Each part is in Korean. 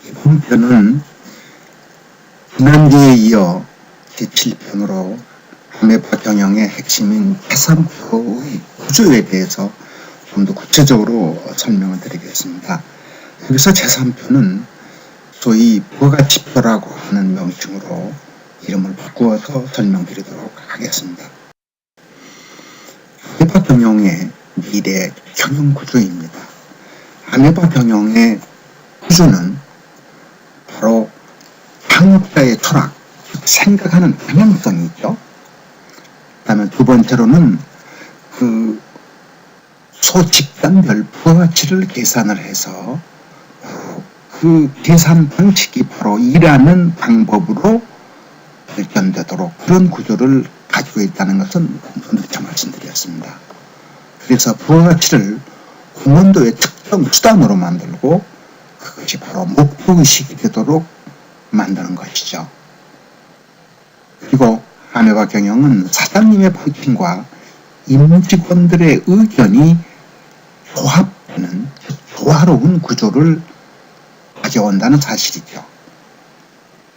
이번 편은 지난주에 이어 제7편으로 아메바 경영의 핵심인 계산표의 구조에 대해서 좀 더 구체적으로 설명을 드리겠습니다. 여기서 제3표는 소위 부가지표라고 하는 명칭으로 이름을 바꾸어서 설명드리도록 하겠습니다. 아메바 경영의 미래 경영 구조입니다. 아메바 경영의 구조는 바로 창업자의 철학, 생각하는 방향성이 있죠. 그 다음에 두 번째로는 소집단별 부가가치를 계산을 해서 그 계산 방식이 바로 일하는 방법으로 발전되도록 그런 구조를 가지고 있다는 것은 먼저 말씀드렸습니다. 그래서 부가가치를 공헌도의 특정 수단으로 만들고 그것이 바로 목표의식이 되도록 만드는 것이죠. 그리고 아메바 경영은 사장님의 방침과 임직원들의 의견이 조합되는 조화로운 구조를 가져온다는 사실이죠.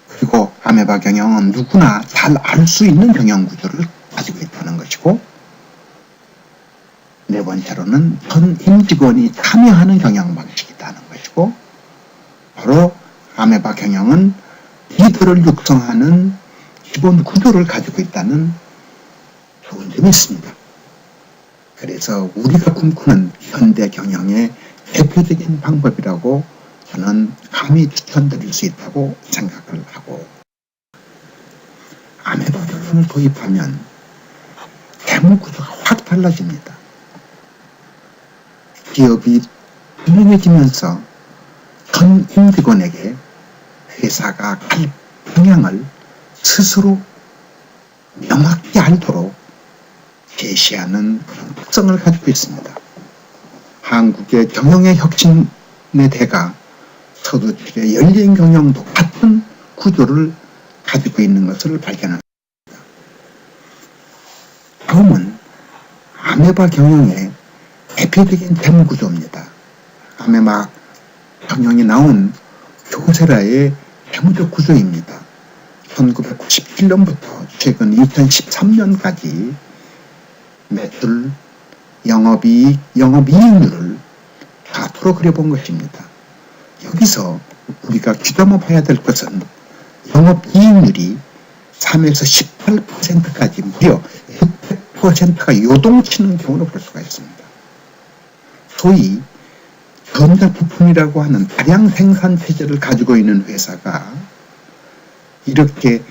그리고 아메바 경영은 누구나 잘 알 수 있는 경영 구조를 가지고 있다는 것이고, 네 번째로는 전 임직원이 참여하는 경영 방식이라는 것이고, 바로 아메바 경영은 리더를 육성하는 기본 구조를 가지고 있다는 좋은 점이 있습니다. 그래서 우리가 꿈꾸는 현대 경영의 대표적인 방법이라고 저는 감히 추천드릴 수 있다고 생각을 하고, 아메바 경영을 도입하면 재무 구조가 확 달라집니다. 기업이 투명해지면서 전 임직원에게 회사가 갈 방향을 스스로 명확히 알도록 제시하는 그런 특성을 가지고 있습니다. 한국의 경영의 혁신의 대가 서두철의 열린 경영도 같은 구조를 가지고 있는 것을 발견합니다. 다음은 아메바 경영의 대표적인 재무 구조입니다. 아메바 경영이 나온 교세라의 재무적 구조입니다. 1997년부터 최근 2013년까지 매출, 영업이익, 영업이익률을 다투로 그려본 것입니다. 여기서 우리가 귀담아봐야 될 것은 영업이익률이 3에서 18%까지 무려 600%가 요동치는 경우를 볼 수가 있습니다. 소위 전자부품이라고 하는 다량 생산 체제를 가지고 있는 회사가 이렇게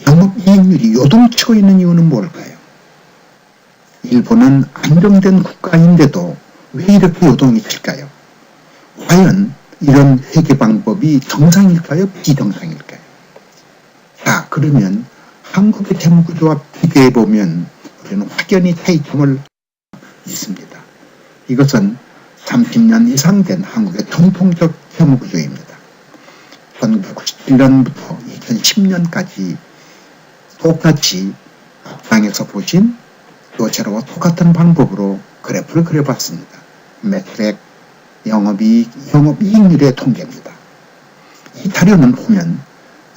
영업이익률이 요동치고 있는 이유는 뭘까요? 일본은 안정된 국가인데도 왜 이렇게 요동이 칠까요? 과연 이런 회계 방법이 정상일까요? 비정상일까요? 자, 그러면 한국의 재무구조와 비교해보면 우리는 확연히 차이점을 있습니다. 이것은 30년 이상 된 한국의 전통적 재무구조입니다. 1997년부터 2010년까지 똑같이 앞장에서 보신 교재로와 똑같은 방법으로 그래프를 그려봤습니다. 매출액, 영업이익, 영업이익률의 통계입니다. 이 자료는 보면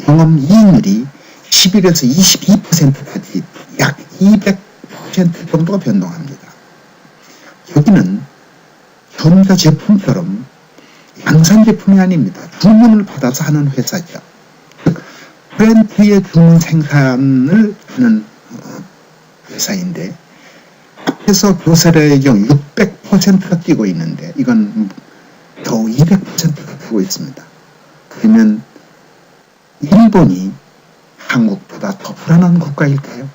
영업이익률이 11에서 22%까지 약 200% 정도가 변동합니다. 여기는 전자제품처럼 양산제품이 아닙니다. 주문을 받아서 하는 회사죠. 즉, 브랜드의 주문 생산을 하는 회사인데, 앞에서 교세라의 경우 600%가 뛰고 있는데 이건 겨우 200%가 뛰고 있습니다. 그러면 일본이 한국보다 더 불안한 국가일까요?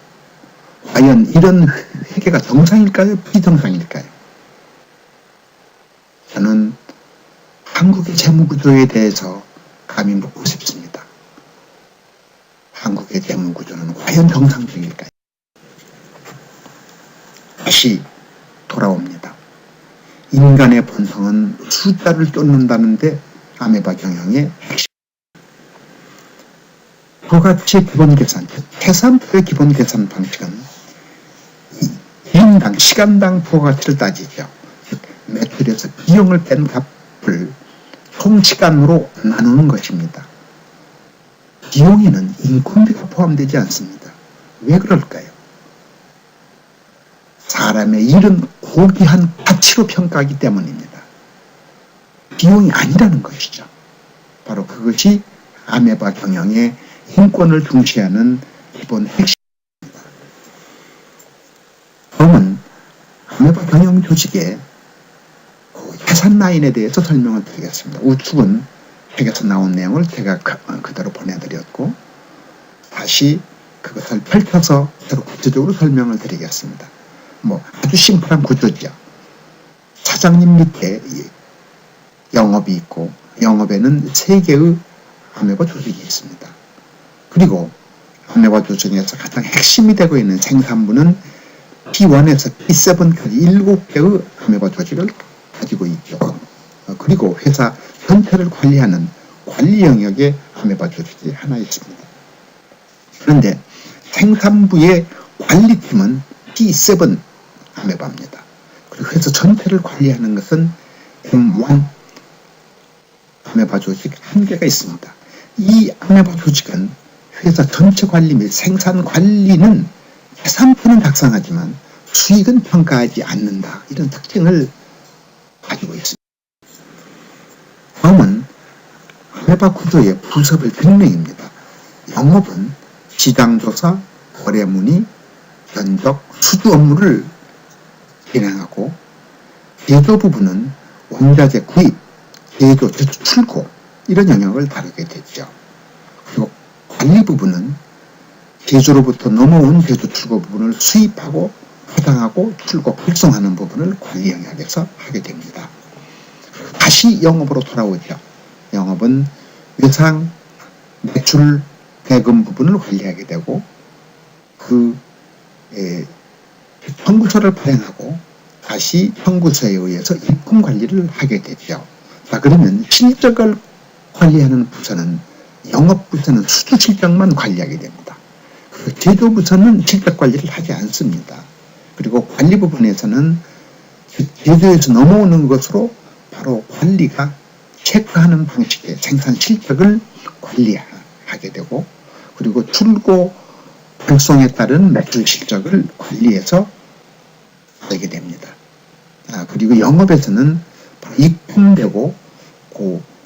과연 이런 회계가 정상일까요? 비정상일까요? 저는 한국의 재무구조에 대해서 감히 묻고 싶습니다. 한국의 재무구조는 과연 정상적일까요? 다시 돌아옵니다. 인간의 본성은 숫자를 쫓는다는데 아메바 경영의 핵심. 부가가치의 기본 계산, 계산표의 기본 계산 방식은 인당, 시간당 부가가치를 따지죠. 즉, 매출에서 비용을 뺀 값을 총 시간으로 나누는 것입니다. 비용에는 인건비가 포함되지 않습니다. 왜 그럴까요? 사람의 일은 고귀한 가치로 평가하기 때문입니다. 비용이 아니라는 것이죠. 바로 그것이 아메바 경영의 인권을 중시하는 기본 핵심입니다. 다음은 아메바 경영 조직의 해산 라인에 대해서 설명을 드리겠습니다. 우측은 책에서 나온 내용을 제가 그대로 보내드렸고, 다시 그것을 펼쳐서 서로 구체적으로 설명을 드리겠습니다. 아주 심플한 구조죠. 사장님 밑에 영업이 있고, 영업에는 3개의 아메바 조직이 있습니다. 그리고 아메바 조직에서 가장 핵심이 되고 있는 생산부는 P1에서 P7까지 7개의 아메바 조직을 가지고 있죠. 그리고 회사 전체를 관리하는 관리 영역의 아메바 조직이 하나 있습니다. 그런데 생산부의 관리팀은 P7 아메바입니다. 그리고 회사 전체를 관리하는 것은 M1 아메바 조직 1개가 있습니다. 이 아메바 조직은 회사 전체 관리 및 생산 관리는 계산표는 작성하지만 수익은 평가하지 않는다. 이런 특징을 가지고 있습니다. 다음은 아메바 구조의 부서별 등령입니다. 영업은 시장조사, 거래문의, 견적, 수주 업무를 진행하고, 제조 부분은 원자재 구입, 제조, 출고 이런 영역을 다루게 됐죠. 그리고 관리 부분은 제조로부터 넘어온 제조 출고 부분을 수입하고 포장하고 출고 발송하는 부분을 관리 영역에서 하게 됩니다. 다시 영업으로 돌아오죠. 영업은 외상, 매출, 대금 부분을 관리하게 되고, 청구서를 발행하고 다시 청구서에 의해서 입금 관리를 하게 되죠. 자, 그러면 실적을 관리하는 부서는, 영업부서는 수주 실적만 관리하게 됩니다. 제조부서는 실적 관리를 하지 않습니다. 그리고 관리 부분에서는 제조에서 넘어오는 것으로 바로 관리가 체크하는 방식의 생산 실적을 관리하게 되고, 그리고 출고 발송에 따른 매출 실적을 관리해서 하게 됩니다. 그리고 영업에서는 바로 입금되고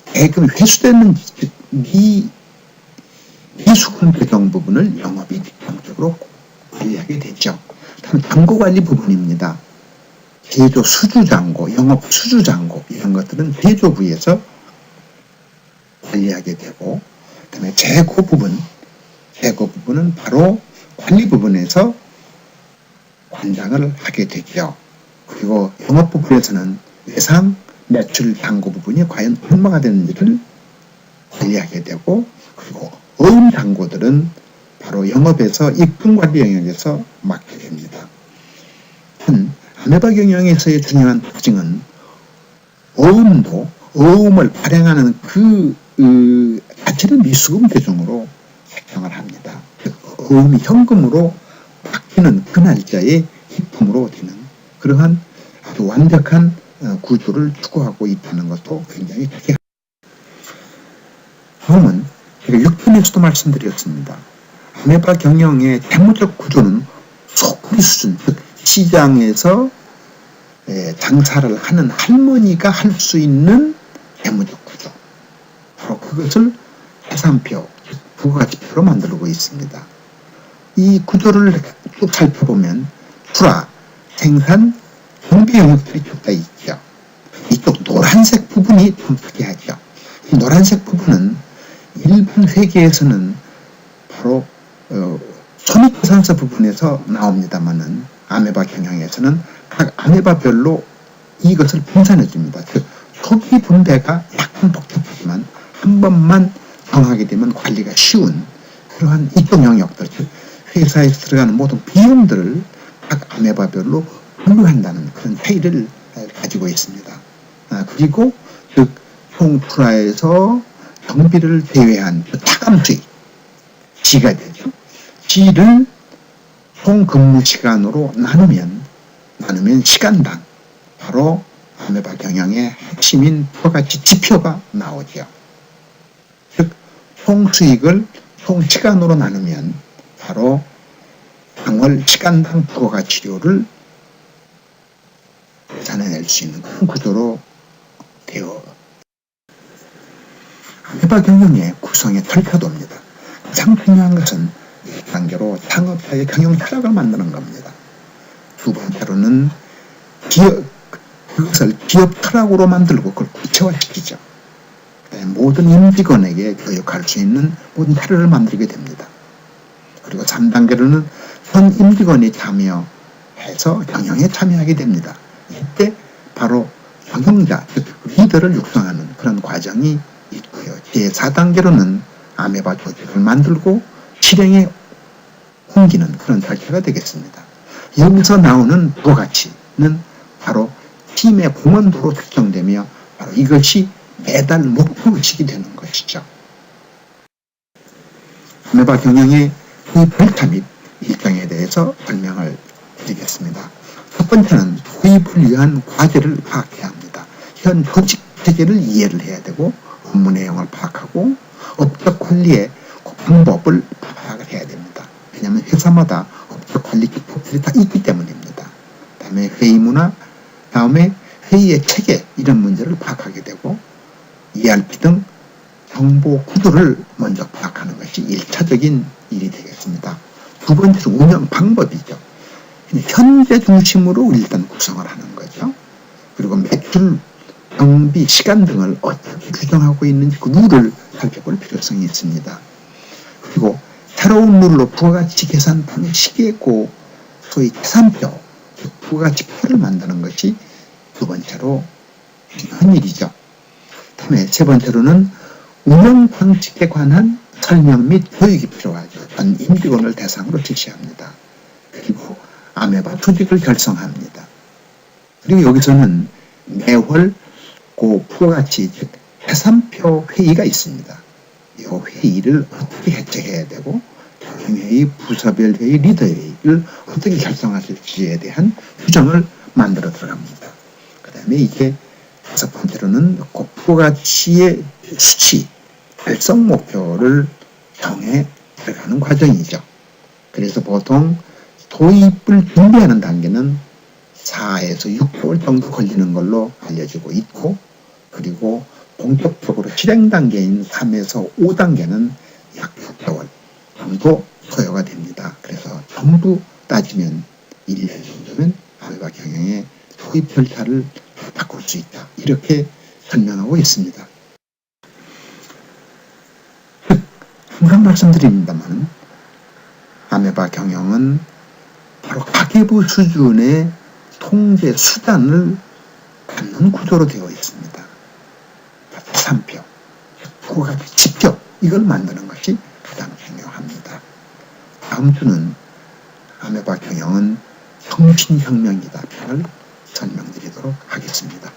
대금이 회수되는 미수금 배정 부분을 영업이 직접적으로 관리하게 되죠. 다음 잔고 관리 부분입니다. 제조 수주잔고, 영업 수주잔고 이런 것들은 제조부에서 관리하게 되고, 그다음에 재고 부분은 바로 관리 부분에서 관장을 하게 되죠. 그리고 영업 부분에서는 외상, 매출, 잔고 부분이 과연 얼마가 되는지를 관리하게 되고, 그리고 어음 잔고들은 바로 영업에서 입금 관리 영역에서 맡게 됩니다. 아메바 경영에서의 중요한 특징은 어음을 발행하는 그 자체를 미수금 대종으로 책정을 합니다. 어음이 현금으로 바뀌는 그 날짜에 입금으로 되는 그러한 아주 완벽한 구조를 추구하고 있다는 것도 굉장히 특이합니다. 다음은 제가 6편에서도 말씀드렸습니다. 아메바 경영의 재무적 구조는 소쿠리 수준, 즉 시장에서 장사를 하는 할머니가 할 수 있는 재무적 구조, 바로 그것을 계산표, 부가지표로 만들고 있습니다. 이 구조를 쭉 살펴보면 출하, 생산, 경비 영역들이 쭉 다 있죠. 이쪽 노란색 부분이 좀 특이하죠. 이 노란색 부분은 일반 회계에서는 바로 손익계산서 부분에서 나옵니다만은 아메바 경영에서는 각 아메바별로 이것을 분산해 줍니다. 즉 초기 분배가 약간 복잡하지만 한 번만 정하게 되면 관리가 쉬운 그러한 이쪽 영역들, 즉 회사에서 들어가는 모든 비용들을 각 아메바별로 분류한다는 그런 차이를 가지고 있습니다. 그리고 즉 총출하에서 경비를 제외한 차감 수익, G가 되죠. G를 총 근무 시간으로 나누면 시간당 바로 아메바 경영의 핵심인 부가가치 지표가 나오죠. 즉, 총 수익을 총 시간으로 나누면 바로 당월 시간당 부가가치료를 계산해낼 수 있는 그런 구조로 되어 아메바 경영의 구성의 털표도입니다. 가장 중요한 것은 1단계로 창업자의 경영 철학을 만드는 겁니다. 두 번째로는 그것을 기업 철학으로 만들고 그걸 구체화시키죠. 모든 임직원에게 교육할 수 있는 모든 자료를 만들게 됩니다. 그리고 3단계로는 전 임직원이 참여해서 경영에 참여하게 됩니다. 이때 바로 경영자, 즉 리더를 육성하는 그런 과정이 있고요. 제4단계로는 아메바 조직을 만들고 실행에 옮기는 그런 절차가 되겠습니다. 여기서 나오는 부가가치는 바로 팀의 공헌도로 측정되며 바로 이것이 매달 목표의식이 되는 것이죠. 아메바 경영의 절차 및 일정에 대해서 설명을 드리겠습니다. 첫 번째는 도입을 위한 과제를 파악해야 합니다. 현 조직 체계를 이해를 해야 되고 업무 내용을 파악하고 업적 관리의 방법을 파악을 해야 됩니다. 왜냐하면 회사마다 업적 관리 기법들이 다 있기 때문입니다. 다음에 회의 문화, 다음에 회의의 체계 이런 문제를 파악하게 되고 ERP 등 정보 구조를 먼저 파악하는 것이 1차적인 일이 되겠습니다. 두 번째로 운영 방법이죠. 현재 중심으로 일단 구성을 하는 거죠. 그리고 매출, 경비, 시간 등을 어떻게 규정하고 있는지 그 룰을 살펴볼 필요성이 있습니다. 그리고 새로운 룰로 부가가치 계산 방식의 소위 계산표, 부가가치표를 만드는 것이 두 번째로 중요한 일이죠. 다음에 세 번째로는 운영 방식에 관한 설명 및 교육이 필요하죠. 전 임직원을 대상으로 실시합니다. 그리고 아메바 조직을 결성합니다. 그리고 여기서는 매월 부가가치 즉 계산표 회의가 있습니다. 이 회의를 어떻게 개최해야 되고 경영회의, 부서별 회의, 리더회의를 어떻게 결성할지에 대한 규정을 만들어 들어갑니다. 그 다음에 이제 다섯 번째로는 부가가치의 수치, 달성 목표를 정해 들어가는 과정이죠. 그래서 보통 도입을 준비하는 단계는 4에서 6개월 정도 걸리는 걸로 알려지고 있고, 그리고 본격적으로 실행 단계인 3에서 5단계는 약 6개월 정도 소요가 됩니다. 그래서 전부 따지면 1년 정도면 아메바 경영의 도입 절차를 바꿀 수 있다. 이렇게 설명하고 있습니다. 항상 말씀드립니다만 아메바 경영은 바로 가계부 수준의 통제 수단을 갖는 구조로 되어 있습니다. 계산표, 부가가치 지표 이걸 만드는 것이 가장 중요합니다. 다음 주는 아메바 경영은 정신혁명이다 편을 설명드리도록 하겠습니다.